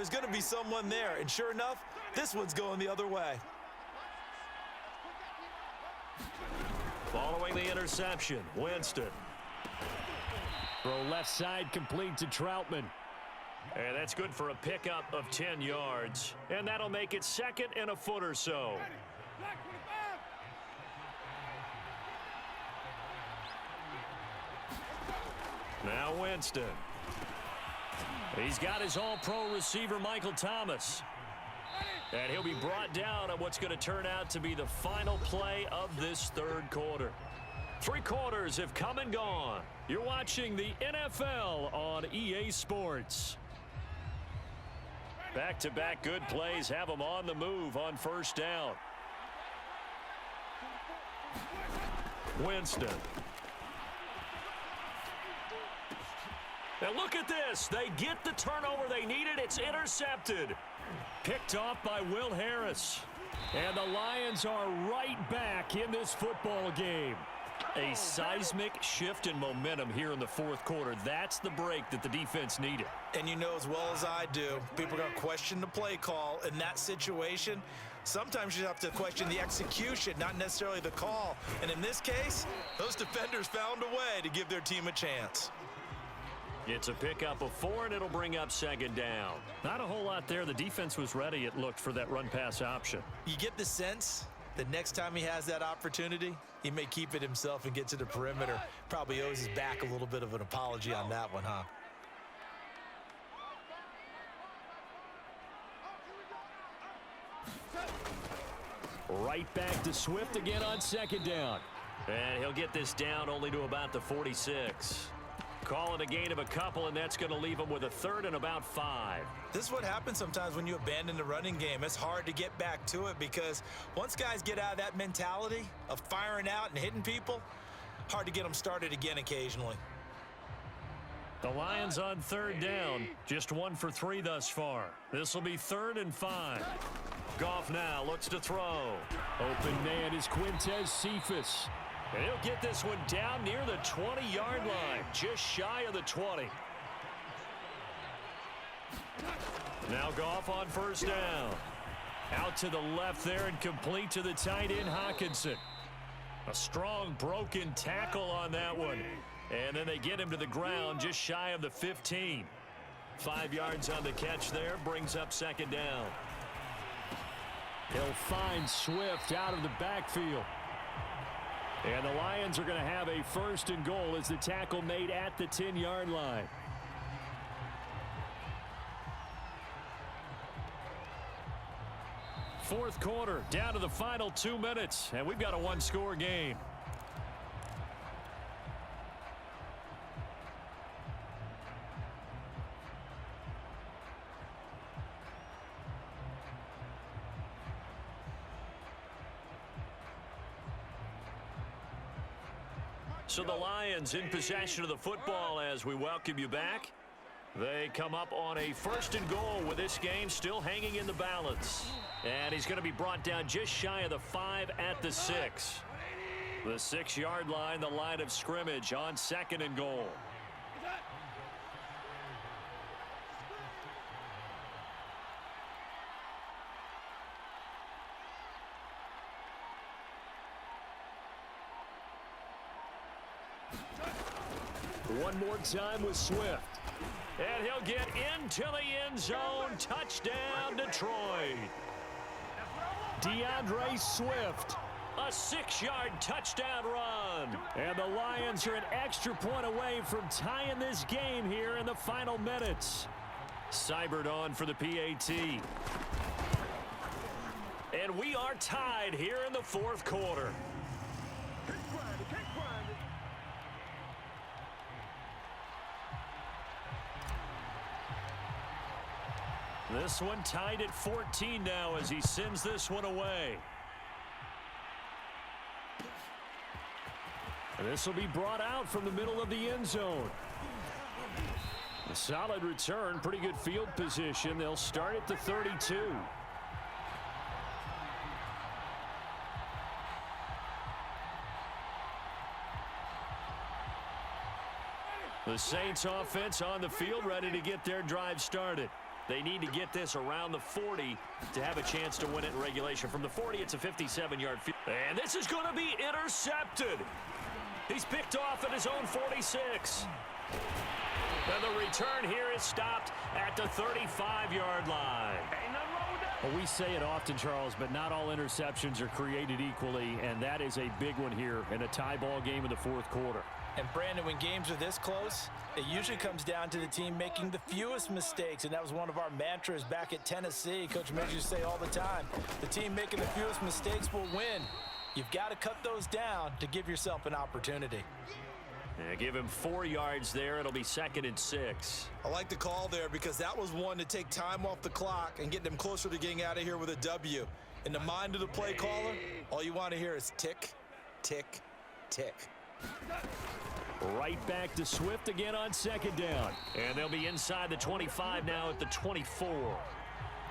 there's going to be someone there. And sure enough, this one's going the other way. Following the interception, Winston. Throw left side complete to Troutman. And that's good for a pickup of 10 yards. And that'll make it second and a foot or so. Now Winston. He's got his all-pro receiver, Michael Thomas. And he'll be brought down on what's going to turn out to be the final play of this third quarter. 3 quarters have come and gone. You're watching the NFL on EA Sports. Back-to-back good plays have them on the move on first down. Winston. And look at this. They get the turnover they needed. It's intercepted. Picked off by Will Harris. And the Lions are right back in this football game. A seismic shift in momentum here in the fourth quarter. That's the break that the defense needed. And you know as well as I do, people are going to question the play call in that situation. Sometimes you have to question the execution, not necessarily the call. And in this case, those defenders found a way to give their team a chance. It's a pickup of 4, and it'll bring up second down. Not a whole lot there. The defense was ready, it looked, for that run-pass option. You get the sense that next time he has that opportunity, he may keep it himself and get to the perimeter. Probably owes his back a little bit of an apology on that one, huh? Right back to Swift again on second down. And he'll get this down only to about the 46. Call it a gain of a couple, and that's going to leave him with a third and about 5. This is what happens sometimes when you abandon the running game. It's hard to get back to it because once guys get out of that mentality of firing out and hitting people, hard to get them started again occasionally. The Lions on third down, just 1 for 3 thus far. This will be 3rd and 5. Goff now looks to throw. Open man is Quintez Cephas. And he'll get this one down near the 20-yard line, just shy of the 20. Now Goff on first down. Out to the left there and complete to the tight end, Hockenson. A strong broken tackle on that one. And then they get him to the ground just shy of the 15. 5 yards on the catch there, brings up second down. He'll find Swift out of the backfield. And the Lions are going to have a 1st and goal as the tackle made at the 10-yard line. Fourth quarter, down to the final 2 minutes, and we've got a 1-score game. So the Lions in possession of the football as we welcome you back. They come up on a 1st and goal with this game still hanging in the balance. And he's going to be brought down just shy of the 5 at the 6. The 6-yard line, the line of scrimmage on 2nd and goal. One more time with Swift. And he'll get into the end zone. Touchdown, Detroit. DeAndre Swift. A 6-yard touchdown run. And the Lions are an extra point away from tying this game here in the final minutes. Seibert on for the PAT. And we are tied here in the fourth quarter. This one tied at 14 now as he sends this one away. And this will be brought out from the middle of the end zone. A solid return, pretty good field position. They'll start at the 32. The Saints offense on the field ready to get their drive started. They need to get this around the 40 to have a chance to win it in regulation. From the 40, it's a 57-yard field. And this is going to be intercepted. He's picked off at his own 46. And the return here is stopped at the 35-yard line. Well, we say it often, Charles, but not all interceptions are created equally, and that is a big one here in a tie ball game in the fourth quarter. And, Brandon, when games are this close, it usually comes down to the team making the fewest mistakes, and that was one of our mantras back at Tennessee. Coach Mitch used to say all the time, the team making the fewest mistakes will win. You've got to cut those down to give yourself an opportunity. Yeah, give him 4 yards there. It'll be 2nd and 6. I like the call there because that was one to take time off the clock and get them closer to getting out of here with a W. In the mind of the play caller, all you want to hear is tick, tick, tick. Right back to Swift again on 2nd down. And they'll be inside the 25 now at the 24.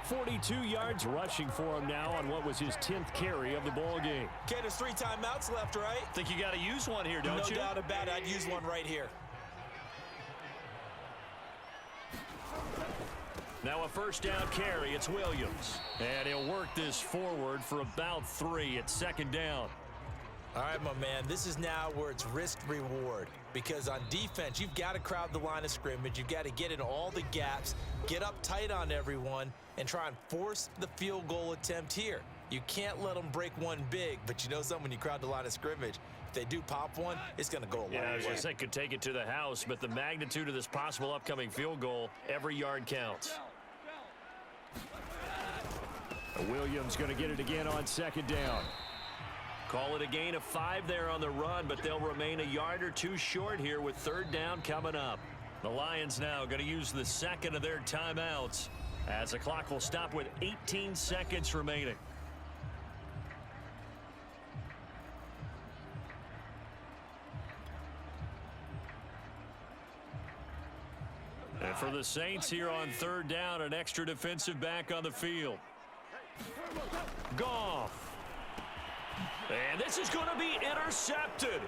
42 yards rushing for him now on what was his 10th carry of the ball game. Okay, there's 3 timeouts left, right? Think you got to use one here, don't you? No doubt about it. I'd use one right here. Now a 1st down carry. It's Williams. And he'll work this forward for about 3 at 2nd down. All right, my man, this is now where it's risk-reward because on defense, you've got to crowd the line of scrimmage. You've got to get in all the gaps, get up tight on everyone, and try and force the field goal attempt here. You can't let them break one big, but you know something, when you crowd the line of scrimmage, if they do pop one, it's going to go a long way. Yeah, I was going to say could take it to the house, but the magnitude of this possible upcoming field goal, every yard counts. Williams going to get it again on 2nd down. Call it a gain of 5 there on the run, but they'll remain a yard or 2 short here with 3rd down coming up. The Lions now going to use the 2nd of their timeouts as the clock will stop with 18 seconds remaining. And for the Saints here on 3rd down, an extra defensive back on the field. Goff. And this is going to be intercepted.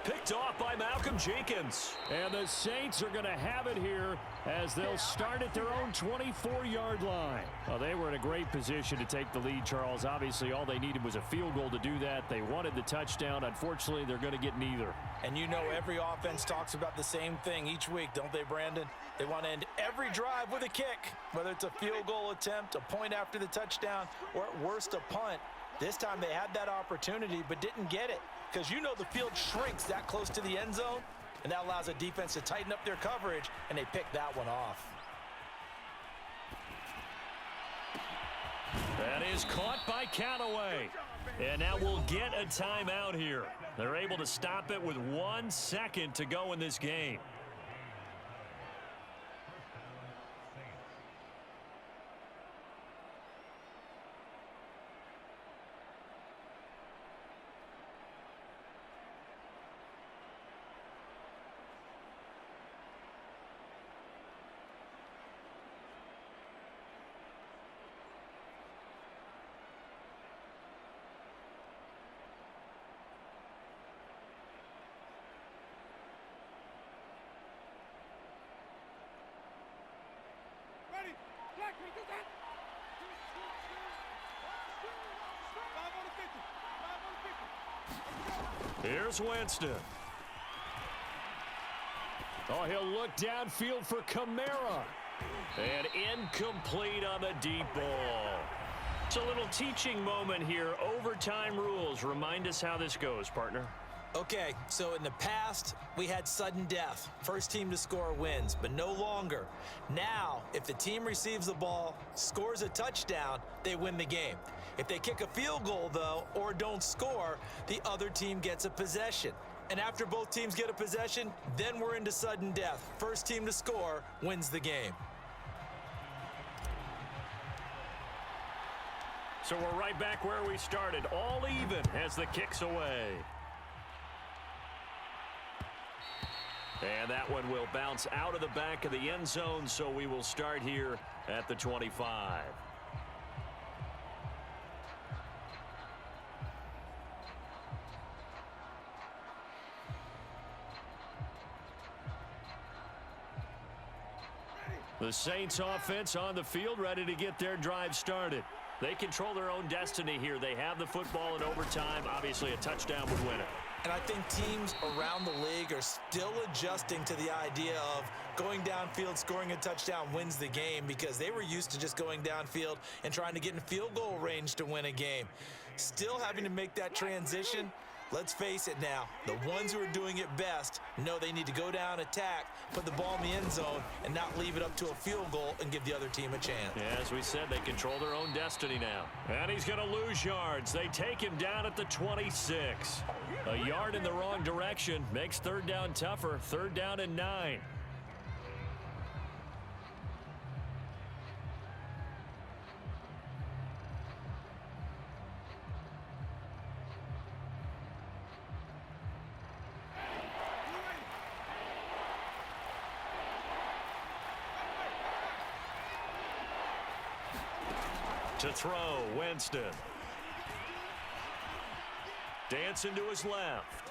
Picked off by Malcolm Jenkins. And the Saints are going to have it here as they'll start at their own 24-yard line. Well, they were in a great position to take the lead, Charles. Obviously, all they needed was a field goal to do that. They wanted the touchdown. Unfortunately, they're going to get neither. And you know every offense talks about the same thing each week, don't they, Brandon? They want to end every drive with a kick, whether it's a field goal attempt, a point after the touchdown, or at worst a punt. This time they had that opportunity but didn't get it because you know the field shrinks that close to the end zone, and that allows a defense to tighten up their coverage, and they picked that one off. That is caught by Callaway. And now we'll get a timeout here. They're able to stop it with 1 second to go in this game. Here's Winston. Oh, he'll look downfield for Kamara. And incomplete on the deep ball. It's a little teaching moment here. Overtime rules. Remind us how this goes, partner. Okay, so in the past, we had sudden death. First team to score wins, but no longer. Now, if the team receives the ball, scores a touchdown, they win the game. If they kick a field goal, though, or don't score, the other team gets a possession. And after both teams get a possession, then we're into sudden death. First team to score wins the game. So we're right back where we started, all even as the kick's away. And that one will bounce out of the back of the end zone, so we will start here at the 25. The Saints offense on the field, ready to get their drive started. They control their own destiny here. They have the football in overtime. Obviously, a touchdown would win it. And I think teams around the league are still adjusting to the idea of going downfield, scoring a touchdown wins the game, because they were used to just going downfield and trying to get in field goal range to win a game. Still having to make that transition. Let's face it now, the ones who are doing it best know they need to go down, attack, put the ball in the end zone, and not leave it up to a field goal and give the other team a chance. Yeah, as we said, they control their own destiny now. And he's going to lose yards. They take him down at the 26. A yard in the wrong direction makes third down tougher. Third down and 9. To throw, Winston. Dancing to his left.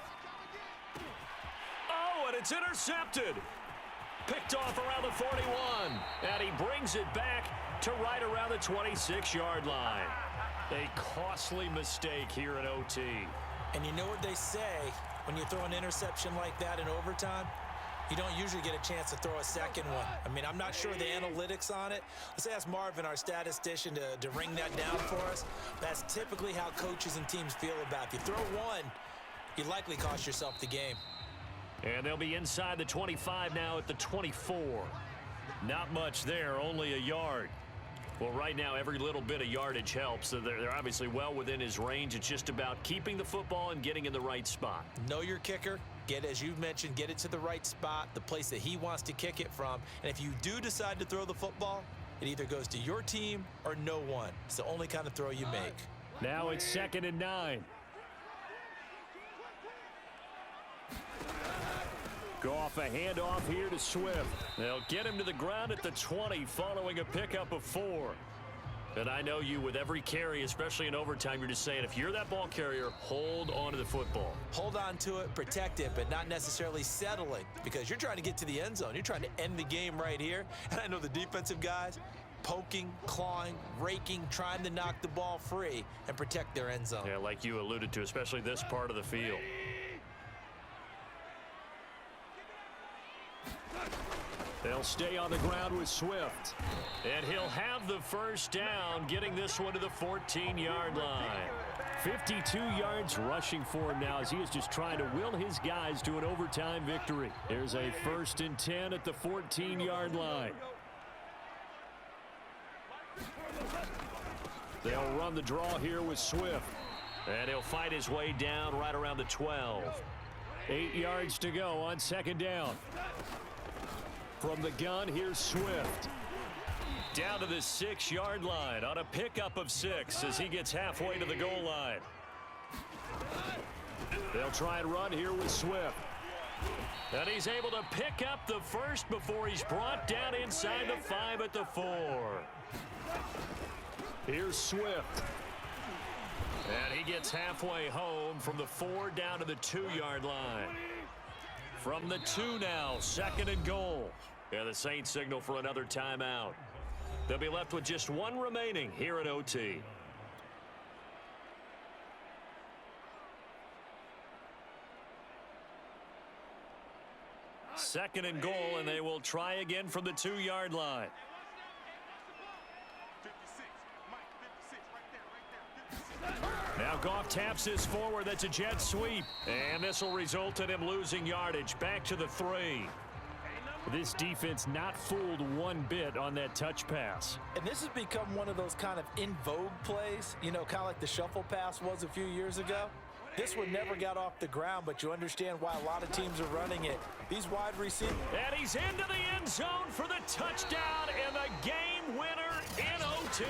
Oh, and it's intercepted. Picked off around the 41. And he brings it back to right around the 26-yard line. A costly mistake here in OT. And you know what they say when you throw an interception like that in overtime? You don't usually get a chance to throw a second one. I mean, I'm not sure the analytics on it. Let's ask Marvin, our statistician, to ring that down for us. That's typically how coaches and teams feel about it. If you throw one, you likely cost yourself the game. And they'll be inside the 25 now at the 24. Not much there, only a yard. Well, right now, every little bit of yardage helps. So they're obviously well within his range. It's just about keeping the football and getting in the right spot. Know your kicker. Get, as you've mentioned, get it to the right spot, the place that he wants to kick it from. And if you do decide to throw the football, it either goes to your team or no one. It's the only kind of throw you make. Now it's 2nd and 9. Goff, a handoff here to Swift. They'll get him to the ground at the 20 following a pickup of 4. And I know you, with every carry, especially in overtime, you're just saying, if you're that ball carrier, hold on to the football. Hold on to it, protect it, but not necessarily settling, because you're trying to get to the end zone. You're trying to end the game right here. And I know the defensive guys poking, clawing, raking, trying to knock the ball free and protect their end zone. Yeah, like you alluded to, especially this part of the field. They'll stay on the ground with Swift. And he'll have the first down, getting this one to the 14-yard line. 52 yards rushing for him now as he is just trying to will his guys to an overtime victory. There's a 1st and 10 at the 14-yard line. They'll run the draw here with Swift. And he'll fight his way down right around the 12. 8 yards to go on 2nd down. From the gun, here's Swift. Down to the 6-yard line on a pickup of 6 as he gets halfway to the goal line. They'll try and run here with Swift. And he's able to pick up the first before he's brought down inside the 5 at the 4. Here's Swift. And he gets halfway home from the 4 down to the 2-yard line. From the 2 now, 2nd and goal. And the Saints signal for another timeout. They'll be left with just one remaining here at OT. Second and goal, and they will try again from the 2-yard line. Now Goff taps this forward. That's a jet sweep. And this will result in him losing yardage. Back to the 3. This defense not fooled one bit on that touch pass. And this has become one of those kind of in vogue plays, you know, kind of like the shuffle pass was a few years ago. This one never got off the ground, but you understand why a lot of teams are running it. These wide receivers. And he's into the end zone for the touchdown and the game winner in OT.